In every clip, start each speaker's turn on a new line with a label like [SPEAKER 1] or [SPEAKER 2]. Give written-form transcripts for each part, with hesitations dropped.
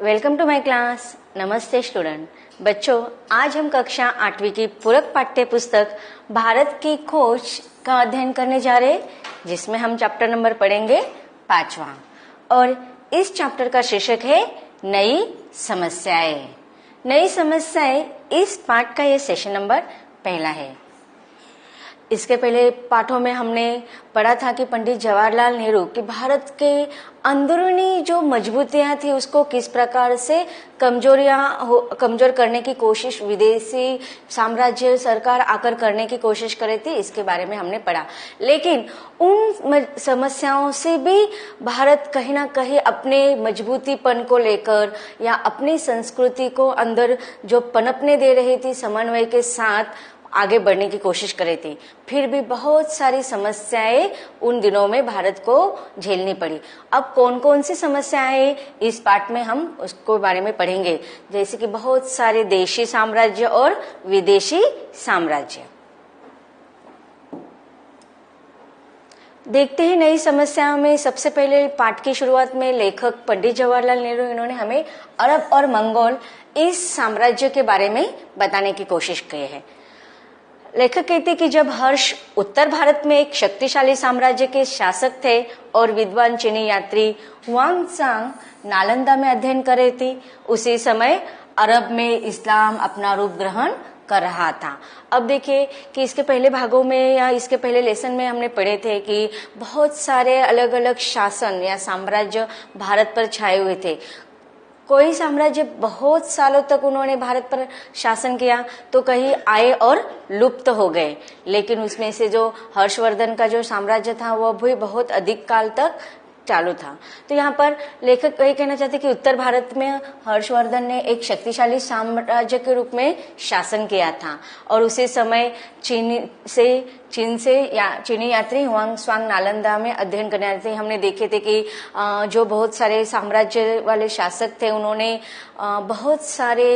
[SPEAKER 1] Welcome to my class. नमस्ते student. बच्चों, आज हम कक्षा 8वीं की पूरक पाठ्य पुस्तक भारत की खोज का अध्ययन करने जा रहे हैं, जिसमें हम चैप्टर नंबर पढ़ेंगे 5वां। और इस चैप्टर का शीर्षक है नई समस्याएं। नई समस्याएं इस पाठ का ये सेशन नंबर पहला है। इसके पहले पाठों में हमने पढ़ा था कि पंडित जवाहरलाल नेहरू की भारत के अंदरूनी जो मजबूतियां थी उसको किस प्रकार से कमजोर करने की कोशिश विदेशी साम्राज्य सरकार आकर करने की कोशिश कर रही थी, इसके बारे में हमने पढ़ा। लेकिन उन समस्याओं से भी भारत कहीं ना कहीं अपने मजबूतीपन को लेकर या अपनी संस्कृति को अंदर जो पनपने दे रही थी समन्वय के साथ आगे बढ़ने की कोशिश कर रही थी। फिर भी बहुत सारी समस्याएं उन दिनों में भारत को झेलनी पड़ी। अब कौन कौन सी समस्याएं इस पाठ में हम उसको बारे में पढ़ेंगे, जैसे कि बहुत सारे देशी साम्राज्य और विदेशी साम्राज्य। देखते हैं नई समस्याओं में। सबसे पहले पाठ की शुरुआत में लेखक पंडित जवाहरलाल नेहरू इन्होंने हमें अरब और मंगोल इस साम्राज्य के बारे में बताने की कोशिश की है। लेखक कहते कि जब हर्ष उत्तर भारत में एक शक्तिशाली साम्राज्य के शासक थे और विद्वान चीनी यात्री हुआंगसांग नालंदा में अध्ययन कर रहे थे, उसी समय अरब में इस्लाम अपना रूप ग्रहण कर रहा था। अब देखिए कि इसके पहले भागों में या इसके पहले लेसन में हमने पढ़े थे कि बहुत सारे अलग अलग शासन या साम्राज्य भारत पर छाए हुए थे। कोई साम्राज्य बहुत सालों तक उन्होंने भारत पर शासन किया तो कहीं आए और लुप्त हो गए, लेकिन उसमें से जो हर्षवर्धन का जो साम्राज्य था वह भी बहुत अधिक काल तक चालू था। तो यहाँ पर लेखक यही कहना चाहते कि उत्तर भारत में हर्षवर्धन ने एक शक्तिशाली साम्राज्य के रूप में शासन किया था और उसी समय चीन से चीनी यात्री हुआंगसांग नालंदा में अध्ययन करने आए थे। हमने देखे थे कि जो बहुत सारे साम्राज्य वाले शासक थे उन्होंने बहुत सारे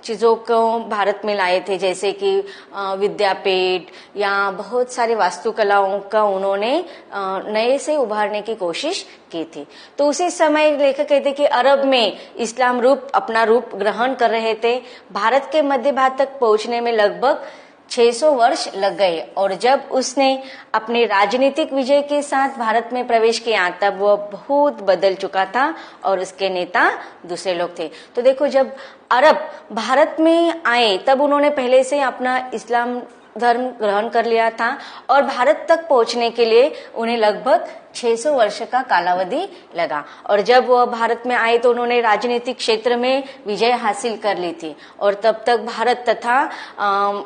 [SPEAKER 1] चीजों को भारत में लाए थे, जैसे कि विद्यापीठ या बहुत सारे वास्तुकलाओं का उन्होंने नए से उभारने की कोशिश की थी। तो उसी समय लेखक कहते कि अरब में इस्लाम अपना रूप ग्रहण कर रहे थे। भारत के मध्य भाग तक पहुंचने में लगभग 600 वर्ष लग गए और जब उसने अपने राजनीतिक विजय के साथ भारत में प्रवेश किया तब वह बहुत बदल चुका था और उसके नेता दूसरे लोग थे। तो देखो, जब अरब भारत में आए तब उन्होंने पहले से अपना इस्लाम धर्म ग्रहण कर लिया था और भारत तक पहुंचने के लिए उन्हें लगभग 600 वर्ष का कालावधि लगा। और जब वह भारत में आए तो उन्होंने राजनीतिक क्षेत्र में विजय हासिल कर ली थी और तब तक भारत तथा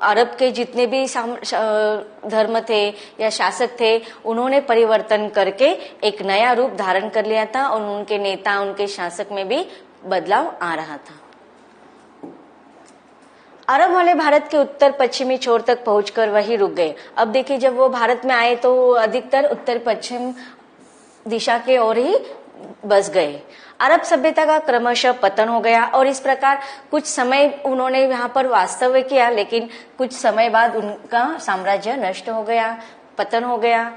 [SPEAKER 1] अरब के जितने भी धर्म थे या शासक थे उन्होंने परिवर्तन करके एक नया रूप धारण कर लिया था और उनके नेता उनके शासक में भी बदलाव आ रहा था। अरब वाले भारत के उत्तर पश्चिमी छोर तक पहुंचकर वही रुक गए। अब देखिए, जब वो भारत में आए तो अधिकतर उत्तर पश्चिम दिशा के ओर ही बस गए। अरब सभ्यता का क्रमशः पतन हो गया और इस प्रकार कुछ समय उन्होंने यहाँ पर वास्तव्य किया, लेकिन कुछ समय बाद उनका साम्राज्य नष्ट हो गया, पतन हो गया।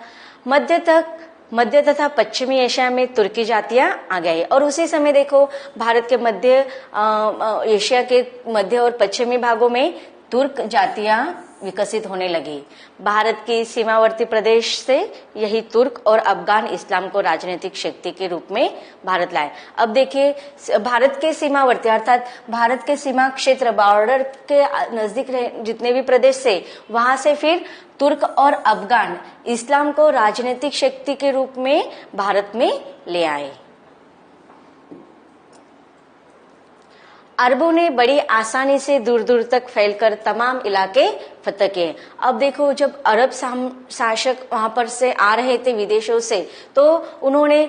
[SPEAKER 1] मध्य तथा पश्चिमी एशिया में तुर्की जातियां आ गई और उसी समय देखो भारत के मध्य एशिया के मध्य और पश्चिमी भागों में तुर्क जातियां विकसित होने लगी। भारत की सीमावर्ती प्रदेश से यही तुर्क और अफगान इस्लाम को राजनीतिक शक्ति के रूप में भारत लाए। अब देखिए, भारत के सीमावर्ती अर्थात भारत के सीमा क्षेत्र बॉर्डर के नजदीक जितने भी प्रदेश से वहां से फिर तुर्क और अफगान इस्लाम को राजनीतिक शक्ति के रूप में भारत में ले आए। अरबों ने बड़ी आसानी से दूर दूर तक फैलकर तमाम इलाके फतह किए। अब देखो, जब अरब शासक वहां पर से आ रहे थे विदेशों से तो उन्होंने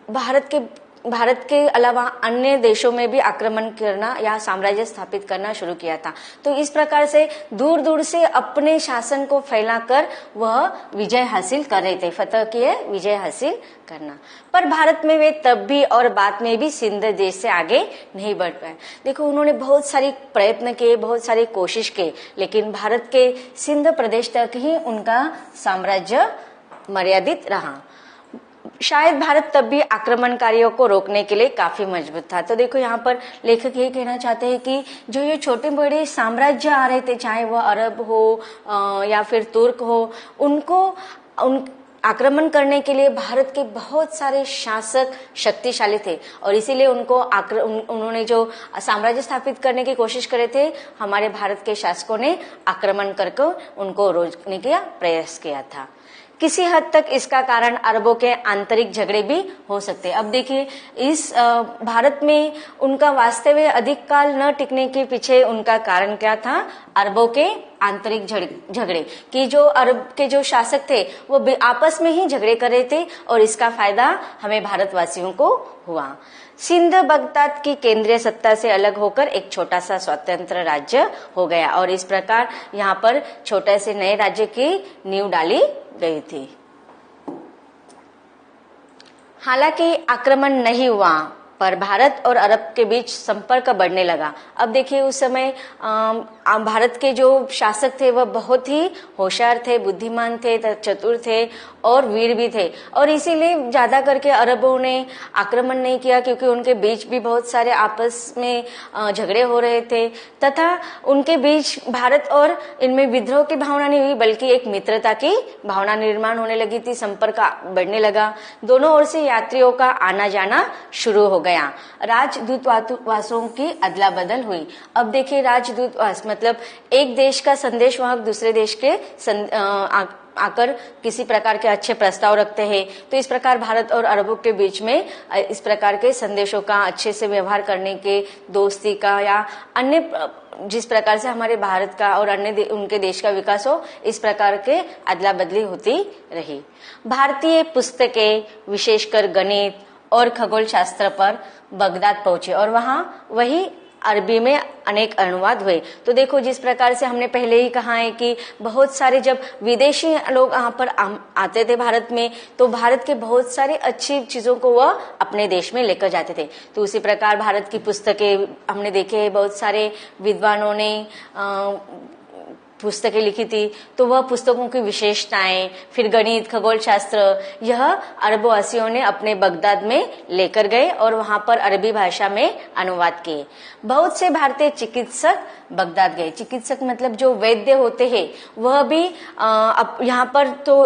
[SPEAKER 1] भारत के अलावा अन्य देशों में भी आक्रमण करना या साम्राज्य स्थापित करना शुरू किया था। तो इस प्रकार से दूर दूर से अपने शासन को फैलाकर वह विजय हासिल कर रहे थे, फतह किए विजय हासिल करना। पर भारत में वे तब भी और बाद में भी सिंध देश से आगे नहीं बढ़ पाए। देखो, उन्होंने बहुत सारी प्रयत्न किए, बहुत सारी कोशिश की, लेकिन भारत के सिंध प्रदेश तक ही उनका साम्राज्य मर्यादित रहा। शायद भारत तब भी आक्रमणकारियों को रोकने के लिए काफी मजबूत था। तो देखो यहाँ पर लेखक ये कहना चाहते हैं कि जो ये छोटे बड़े साम्राज्य आ रहे थे, चाहे वह अरब हो या फिर तुर्क हो, उन आक्रमण करने के लिए भारत के बहुत सारे शासक शक्तिशाली थे और इसीलिए उन्होंने जो साम्राज्य स्थापित करने की कोशिश करे थे, हमारे भारत के शासकों ने आक्रमण करके उनको रोकने का प्रयास किया था। किसी हद तक इसका कारण अरबों के आंतरिक झगड़े भी हो सकते हैं। अब देखिए इस भारत में उनका वास्तव में अधिक काल न टिकने के पीछे उनका कारण क्या था? अरबों के आंतरिक झगड़े कि जो अरब के जो शासक थे वो आपस में ही झगड़े कर रहे थे और इसका फायदा हमें भारतवासियों को हुआ। सिंध बगदाद की केंद्रीय सत्ता से अलग होकर एक छोटा सा स्वतंत्र राज्य हो गया और इस प्रकार यहाँ पर छोटे से नए राज्य की नींव डाली गई थी। हालांकि आक्रमण नहीं हुआ पर भारत और अरब के बीच संपर्क बढ़ने लगा। अब देखिए उस समय भारत के जो शासक थे वह बहुत ही होशियार थे, बुद्धिमान थे, चतुर थे और वीर भी थे और इसीलिए ज्यादा करके अरबों ने आक्रमण नहीं किया क्योंकि उनके बीच भी बहुत सारे आपस में झगड़े हो रहे थे तथा उनके बीच भारत और इनमें विद्रोह की भावना नहीं हुई बल्कि एक मित्रता की भावना निर्माण होने लगी थी, संपर्क बढ़ने लगा। दोनों ओर से यात्रियों का आना जाना शुरू हो गया। राजदूतवासों की अदला बदल हुई। अब देखिए राजदूतवास मतलब एक देश का संदेश वहां दूसरे देश के आकर किसी प्रकार के अच्छे प्रस्ताव रखते हैं। तो इस प्रकार भारत और अरबों के बीच में इस प्रकार के संदेशों का अच्छे से व्यवहार करने के, दोस्ती का या अन्य जिस प्रकार से हमारे भारत का और अन्य उनके देश का विकास हो, इस प्रकार के अदला बदली होती रही। भारतीय पुस्तकें विशेषकर गणित और खगोल शास्त्र पर बगदाद पहुंचे और वहां वही अरबी में अनेक अनुवाद हुए। तो देखो जिस प्रकार से हमने पहले ही कहा है कि बहुत सारे जब विदेशी लोग यहाँ पर आते थे भारत में तो भारत के बहुत सारी अच्छी चीजों को वह अपने देश में लेकर जाते थे। तो उसी प्रकार भारत की पुस्तकें हमने देखे, बहुत सारे विद्वानों ने पुस्तकें लिखी थी तो वह पुस्तकों की विशेषताएं, फिर गणित, खगोल शास्त्र, यह अरबवासियों ने अपने बगदाद में लेकर गए और वहां पर अरबी भाषा में अनुवाद किए। बहुत से भारतीय चिकित्सक बगदाद गए। चिकित्सक मतलब जो वैद्य होते हैं वह भी अब यहाँ पर तो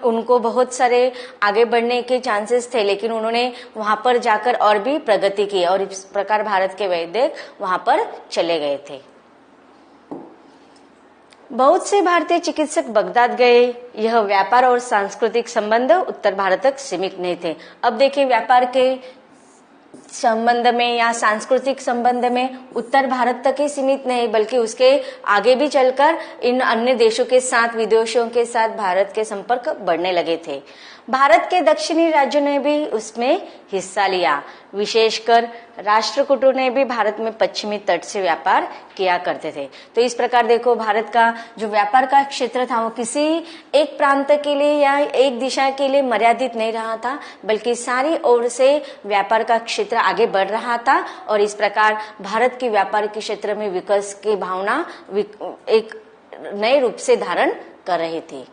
[SPEAKER 1] उनको बहुत सारे आगे बढ़ने के चांसेस थे लेकिन उन्होंने वहां पर जाकर और भी प्रगति की और इस प्रकार भारत के वैद्य वहां पर चले गए थे। बहुत से भारतीय चिकित्सक बगदाद गए। यह व्यापार और सांस्कृतिक संबंध उत्तर भारत तक सीमित नहीं थे। अब देखिए व्यापार के संबंध में या सांस्कृतिक संबंध में उत्तर भारत तक ही सीमित नहीं बल्कि उसके आगे भी चलकर इन अन्य देशों के साथ, विदेशों के साथ भारत के संपर्क बढ़ने लगे थे। भारत के दक्षिणी राज्यों ने भी उसमें हिस्सा लिया। विशेषकर राष्ट्रकूटों ने भी भारत में पश्चिमी तट से व्यापार किया करते थे। तो इस प्रकार देखो भारत का जो व्यापार का क्षेत्र था वो किसी एक प्रांत के लिए या एक दिशा के लिए मर्यादित नहीं रहा था बल्कि सारी ओर से व्यापार का क्षेत्र आगे बढ़ रहा था और इस प्रकार भारत के व्यापार के क्षेत्र में विकास की भावना एक नए रूप से धारण कर रही थी।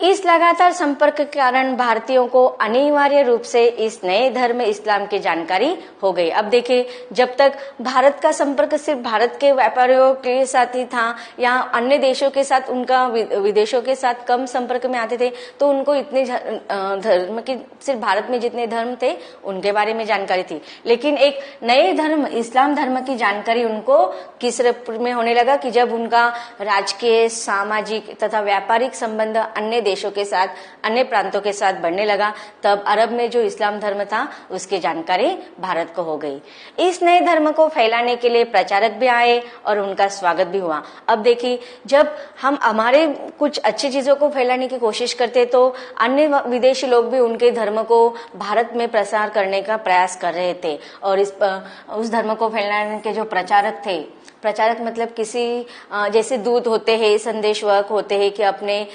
[SPEAKER 1] इस लगातार संपर्क के कारण भारतीयों को अनिवार्य रूप से इस नए धर्म इस्लाम की जानकारी हो गई। अब देखिए जब तक भारत का संपर्क सिर्फ भारत के व्यापारियों के साथ ही था या अन्य देशों के साथ उनका विदेशों के साथ कम संपर्क में आते थे तो उनको इतने धर्म की सिर्फ भारत में जितने धर्म थे उनके बारे में जानकारी थी। लेकिन एक नए धर्म इस्लाम धर्म की जानकारी उनको किस रूप में होने लगा कि जब उनका राजकीय, सामाजिक तथा व्यापारिक संबंध अन्य देशों के साथ, अन्य प्रांतों के साथ बढ़ने लगा, तब अरब में जो इस्लाम धर्म था उसकी जानकारी भारत को हो गई। इस नए धर्म को फैलाने के लिए प्रचारक भी आए और उनका स्वागत भी हुआ। अब देखिए जब हम हमारे कुछ अच्छी चीजों को फैलाने की कोशिश करते तो अन्य विदेशी लोग भी उनके धर्म को भारत में प्रसार करने का प्रयास कर रहे थे और उस धर्म को फैलाने के जो प्रचारक थे प्रचारक मतलब किसी जैसे दूत होते हैं, संदेशवाहक होते हैं कि अपने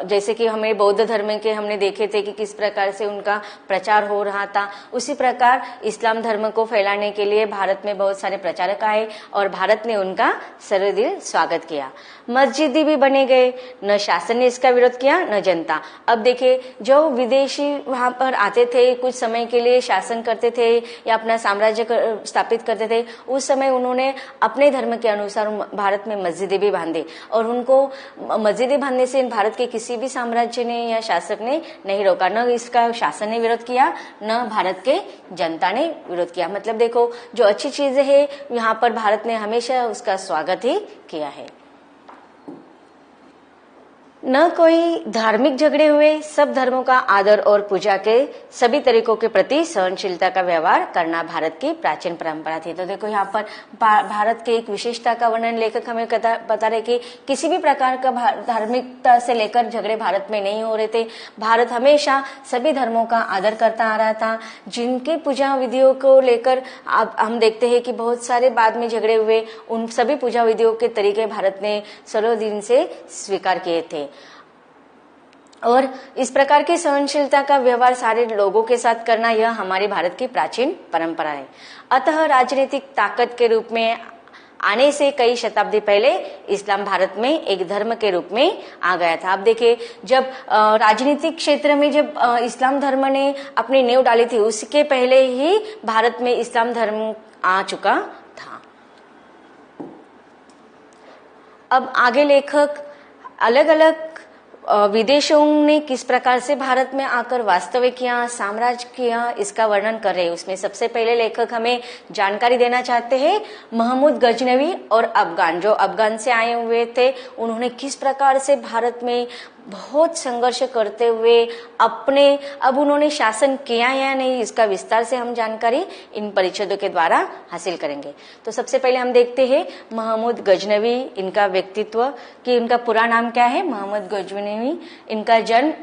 [SPEAKER 1] जैसे कि हमें बौद्ध धर्म के हमने देखे थे कि किस प्रकार से उनका प्रचार हो रहा था, उसी प्रकार इस्लाम धर्म को फैलाने के लिए भारत में बहुत सारे प्रचारक आए और भारत ने उनका सर्वदिल स्वागत किया। मस्जिदी भी बने गए, न शासन ने इसका विरोध किया न जनता। अब देखिए, जो विदेशी वहां पर आते थे, कुछ समय के लिए शासन करते थे या अपना साम्राज्य स्थापित करते थे, उस समय उन्होंने अपने धर्म के अनुसार भारत में मस्जिदें भी बांधे और उनको मस्जिदें बांधने से भारत के किसी भी साम्राज्य ने या शासक ने नहीं रोका, न इसका शासन ने विरोध किया न भारत के जनता ने विरोध किया। मतलब देखो, जो अच्छी चीजें है यहाँ पर भारत ने हमेशा उसका स्वागत ही किया है। न कोई धार्मिक झगड़े हुए, सब धर्मों का आदर और पूजा के सभी तरीकों के प्रति सहनशीलता का व्यवहार करना भारत की प्राचीन परंपरा थी। तो देखो, यहाँ पर भारत के एक विशेषता का वर्णन लेखक हमें बता रहे कि किसी भी प्रकार का धार्मिकता से लेकर झगड़े भारत में नहीं हो रहे थे। भारत हमेशा सभी धर्मों का आदर करता आ रहा था। जिनकी पूजा विधियों को लेकर अब हम देखते हैं कि बहुत सारे बाद में झगड़े हुए, उन सभी पूजा विधियों के तरीके भारत ने सर्वदिन से स्वीकार किए थे और इस प्रकार की सहनशीलता का व्यवहार सारे लोगों के साथ करना, यह हमारे भारत की प्राचीन परंपरा है। अतः राजनीतिक ताकत के रूप में आने से कई शताब्दी पहले इस्लाम भारत में एक धर्म के रूप में आ गया था। अब देखिए, जब राजनीतिक क्षेत्र में जब इस्लाम धर्म ने अपनी नींव डाली थी, उसके पहले ही भारत में इस्लाम धर्म आ चुका था। अब आगे लेखक अलग अलग विदेशों ने किस प्रकार से भारत में आकर वास्तविक किया, साम्राज्य किया, इसका वर्णन कर रहे हैं। उसमें सबसे पहले लेखक हमें जानकारी देना चाहते हैं महमूद गजनवी और अफगान, जो अफगान से आए हुए थे, उन्होंने किस प्रकार से भारत में बहुत संघर्ष करते हुए अब उन्होंने शासन किया या नहीं, इसका विस्तार से हम जानकारी इन परिच्छेदों के द्वारा हासिल करेंगे। तो सबसे पहले हम देखते हैं महमूद गजनवी, इनका व्यक्तित्व कि इनका पूरा नाम क्या है। महमूद गजनवी, इनका जन्म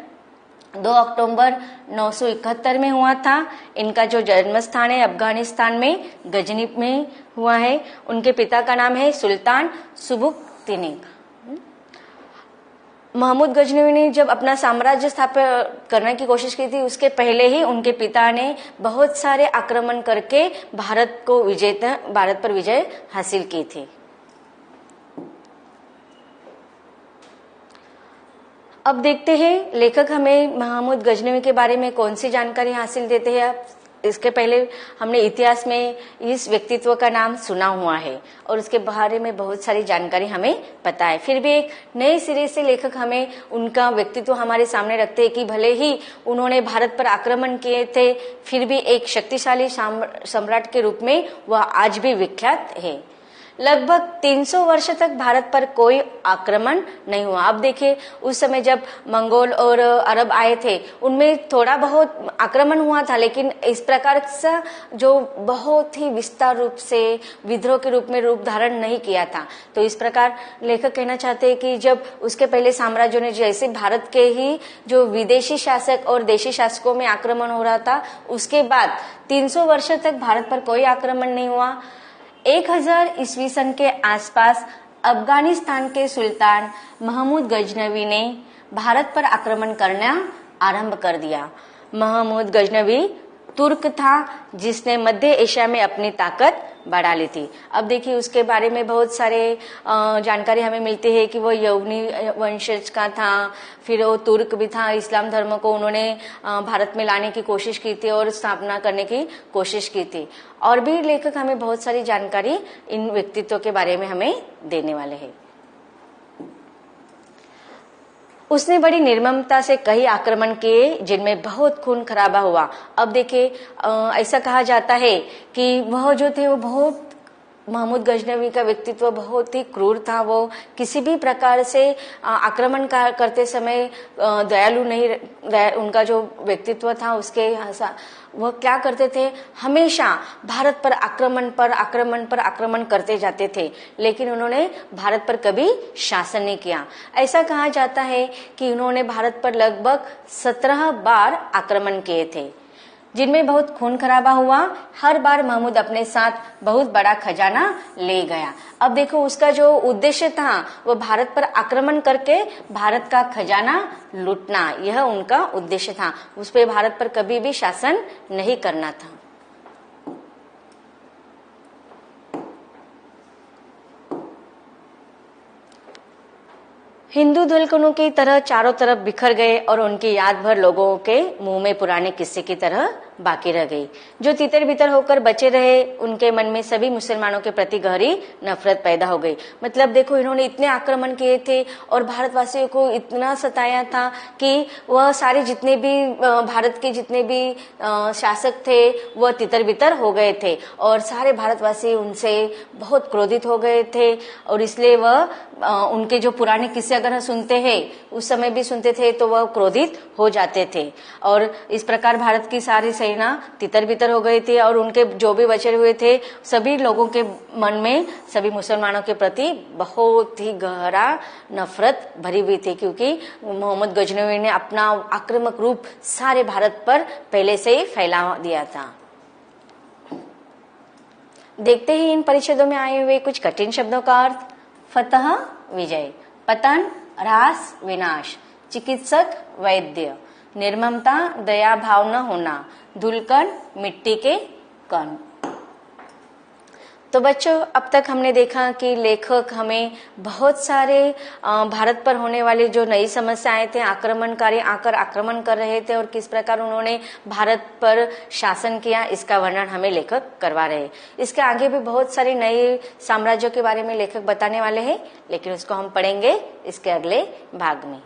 [SPEAKER 1] 2 अक्टूबर 971 में हुआ था। इनका जो जन्म स्थान है अफगानिस्तान में गजनी में हुआ है। उनके पिता का नाम है सुल्तान सुबुकतिनिक। महमूद गजनवी ने जब अपना साम्राज्य स्थापित करने की कोशिश की थी, उसके पहले ही उनके पिता ने बहुत सारे आक्रमण करके भारत पर विजय हासिल की थी। अब देखते हैं लेखक हमें महमूद गजनवी के बारे में कौन सी जानकारी हासिल देते हैं। इसके पहले हमने इतिहास में इस व्यक्तित्व का नाम सुना हुआ है और उसके बारे में बहुत सारी जानकारी हमें पता है। फिर भी एक नए सिरे से लेखक हमें उनका व्यक्तित्व हमारे सामने रखते हैं कि भले ही उन्होंने भारत पर आक्रमण किए थे, फिर भी एक शक्तिशाली सम्राट के रूप में वह आज भी विख्यात है। लगभग 300 वर्ष तक भारत पर कोई आक्रमण नहीं हुआ। अब देखिए, उस समय जब मंगोल और अरब आए थे, उनमें थोड़ा बहुत आक्रमण हुआ था, लेकिन इस प्रकार से जो बहुत ही विस्तार रूप से विद्रोह के रूप में रूप धारण नहीं किया था। तो इस प्रकार लेखक कहना चाहते हैं कि जब उसके पहले साम्राज्यों ने जैसे भारत के ही जो विदेशी शासक और देशी शासकों में आक्रमण हो रहा था, उसके बाद 300 वर्ष तक भारत पर कोई आक्रमण नहीं हुआ। 1000 ईस्वी सन के आसपास अफगानिस्तान के सुल्तान महमूद गजनवी ने भारत पर आक्रमण करना आरंभ कर दिया। महमूद गजनवी तुर्क था जिसने मध्य एशिया में अपनी ताकत बढ़ा ली थी। अब देखिए, उसके बारे में बहुत सारे जानकारी हमें मिलती है कि वो यवनी वंशज का था, फिर वो तुर्क भी था। इस्लाम धर्म को उन्होंने भारत में लाने की कोशिश की थी और स्थापना करने की कोशिश की थी। और भी लेखक हमें बहुत सारी जानकारी इन व्यक्तित्व के बारे में हमें देने वाले हैं। उसने बड़ी निर्ममता से कई आक्रमण किए जिनमें बहुत खून खराबा हुआ। अब देखिए, ऐसा कहा जाता है कि वह जो थे वो बहुत महमूद गजनवी का व्यक्तित्व बहुत ही क्रूर था। वो किसी भी प्रकार से आक्रमण करते समय दयालु नहीं, उनका जो व्यक्तित्व था उसके वह क्या करते थे, हमेशा भारत पर आक्रमण करते जाते थे, लेकिन उन्होंने भारत पर कभी शासन नहीं किया। ऐसा कहा जाता है कि उन्होंने भारत पर लगभग 17 बार आक्रमण किए थे, जिनमें बहुत खून खराबा हुआ। हर बार महमूद अपने साथ बहुत बड़ा खजाना ले गया। अब देखो उसका जो उद्देश्य था वो भारत पर आक्रमण करके भारत का खजाना लूटना, यह उनका उद्देश्य था। उस पे भारत पर कभी भी शासन नहीं करना था। हिंदू धुलकनों की तरह चारों तरफ बिखर गए और उनकी याद भर लोगों के मुंह में पुराने किस्से की तरह बाकी रह गई। जो तितर बितर होकर बचे रहे उनके मन में सभी मुसलमानों के प्रति गहरी नफरत पैदा हो गई। मतलब देखो इन्होंने इतने आक्रमण किए थे और भारतवासियों को इतना सताया था कि वह सारे जितने भी भारत के जितने भी शासक थे वह तितर बितर हो गए थे और सारे भारतवासी उनसे बहुत क्रोधित हो गए थे। और इसलिए वह उनके जो पुराने किस्से अगर सुनते हैं, उस समय भी सुनते थे, तो वह क्रोधित हो जाते थे। और इस प्रकार भारत की सारी सेना तितर बितर हो गई थी और उनके जो भी बचे हुए थे सभी लोगों के मन में सभी मुसलमानों के प्रति बहुत ही गहरा नफरत भरी हुई थी, क्योंकि मोहम्मद गजनवी ने अपना आक्रामक रूप सारे भारत पर पहले से ही फैला दिया था। देखते ही इन परिच्छेदों में आए हुए कुछ कठिन शब्दों का अर्थ। फतह विजय, पतन ह्रास विनाश, चिकित्सक वैद्य, निर्ममता दया भाव न होना, धूलकण मिट्टी के कण। तो बच्चों अब तक हमने देखा कि लेखक हमें बहुत सारे भारत पर होने वाली जो नई समस्याएं थे, आक्रमणकारी आकर आक्रमण कर रहे थे और किस प्रकार उन्होंने भारत पर शासन किया, इसका वर्णन हमें लेखक करवा रहे हैं। इसके आगे भी बहुत सारे नए साम्राज्यों के बारे में लेखक बताने वाले हैं, लेकिन उसको हम पढ़ेंगे इसके अगले भाग में।